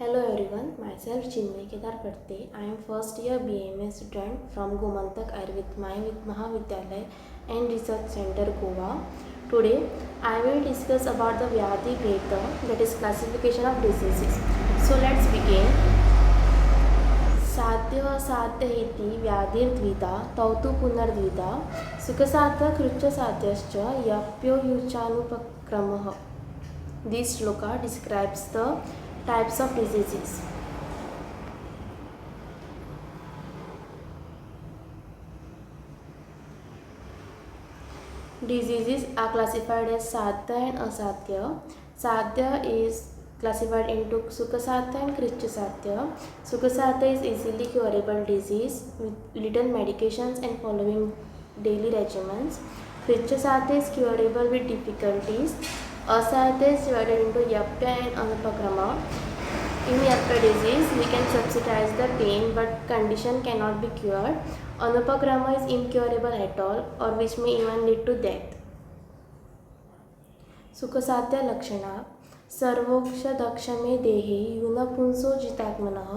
Hello everyone, myself Chinmay Kedar Patte. I am first year BMA student from Gomantak Ayurved Mahavidyalaya and Research Center Goa. Today I will discuss about the Vyadhi Bheda, that is classification of diseases. So let's begin. साध्य साध्य इति व्याधिर्द्विधा तौ तु पुनर्द्विधा सुखसाध्य कृच्छसाध्यश्च यप्योयुचानुपक्रमः. This shloka describes the types of diseases. Diseases are classified as sadhya and asadhya. Sadhya is classified into Sukhasadhya and Krichasadhya. Sukhasadhya is easily curable disease with little medications and following daily regimens. Krichasadhya is curable with difficulties. Asadhya is divided into Yapya and Anupakrama. In Yapya disease, we can subsidize the pain but condition cannot be cured. Anupakrama is incurable at all or which may even lead to death. सुखसाध्य लक्षणा सर्वोक्षदक्षमे देहे यूनपुंसो जितात्मनः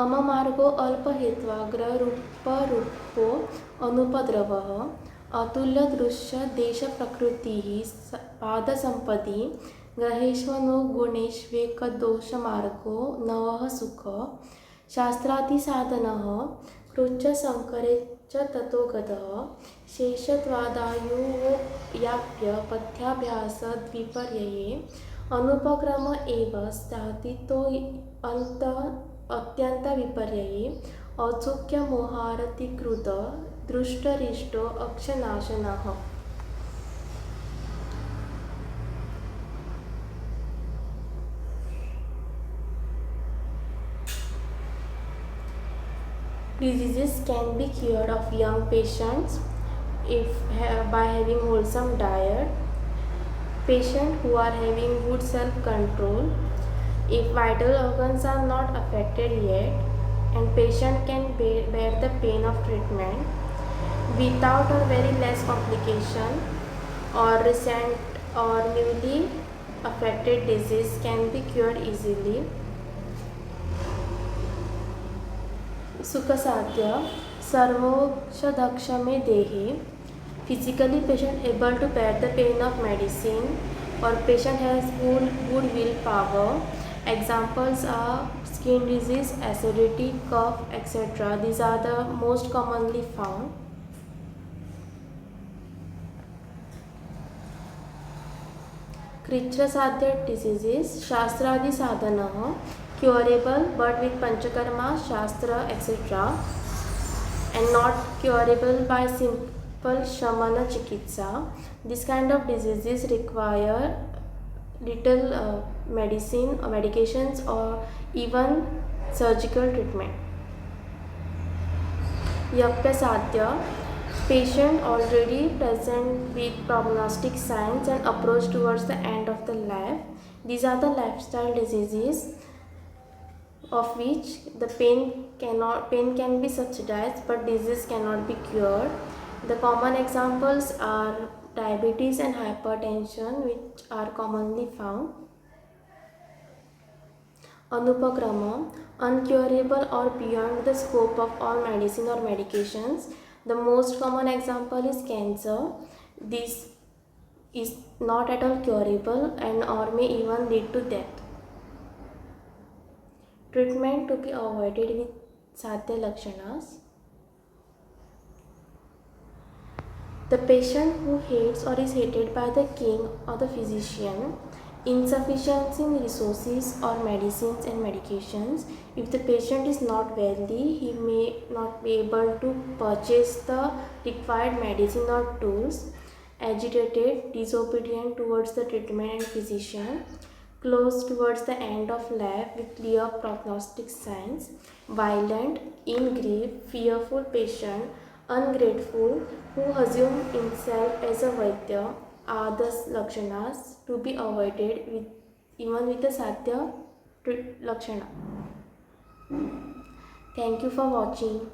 अममार्गो अल्पहेत्वाग्ररूपरूपो अनुपद्रवः अतुल्यदृश्य देशप्रकृतिः पादसम्पदि ग्रहेष्वनो गुणेष्वेकदोषमार्गो नवः सुख शास्त्रादिसाधनः कृच्छसङ्करे च ततो गतः शेषत्वादायुव्याप्य पथ्याभ्यासद्विपर्यये अनुपक्रम एव स्थातितो अत्यन्तविपर्यये औत्सुक्यमोहारतिकृत दृष्टरिष्टो अक्षनाशनः. Diseases can be cured of young patients by having wholesome diet, patients who are having good self-control, if vital organs are not affected yet, and patient can bear the pain of treatment without or very less complication, or recent or newly affected disease can be cured easily. Sukhasadhya sarvokshadakshame dehe, physically patient able to bear the pain of medicine or patient has good willpower. Examples are skin disease, acidity, cough, etc. These are the most commonly found. Krichasadhya diseases shastradi sadhanah, curable but with panchakarma, shastra, etc. and not curable by simple shamana chikitsa. This kind of diseases require little medicine or medications or even surgical treatment. Yapyasadhya, patient already present with prognostic signs and approach towards the end of the life. These are the lifestyle diseases of which the pain can be subsidized but disease cannot be cured. The common examples are diabetes and hypertension, which are commonly found. Anupakrama, uncurable or beyond the scope of all medicine or medications. The most common example is cancer. This is not at all curable and or may even lead to death. Treatment to be avoided with sadhya lakshanas. The patient who hates or is hated by the king or the physician, insufficiency in resources or medicines and medications. If the patient is not wealthy, he may not be able to purchase the required medicine or tools. Agitated, disobedient towards the treatment and physician. Close towards the end of life with clear prognostic signs. Violent, in grief, fearful patient, ungrateful, who assume himself as a Vaidya are the lakshanas to be avoided even with the sadhya lakshana. Thank you for watching.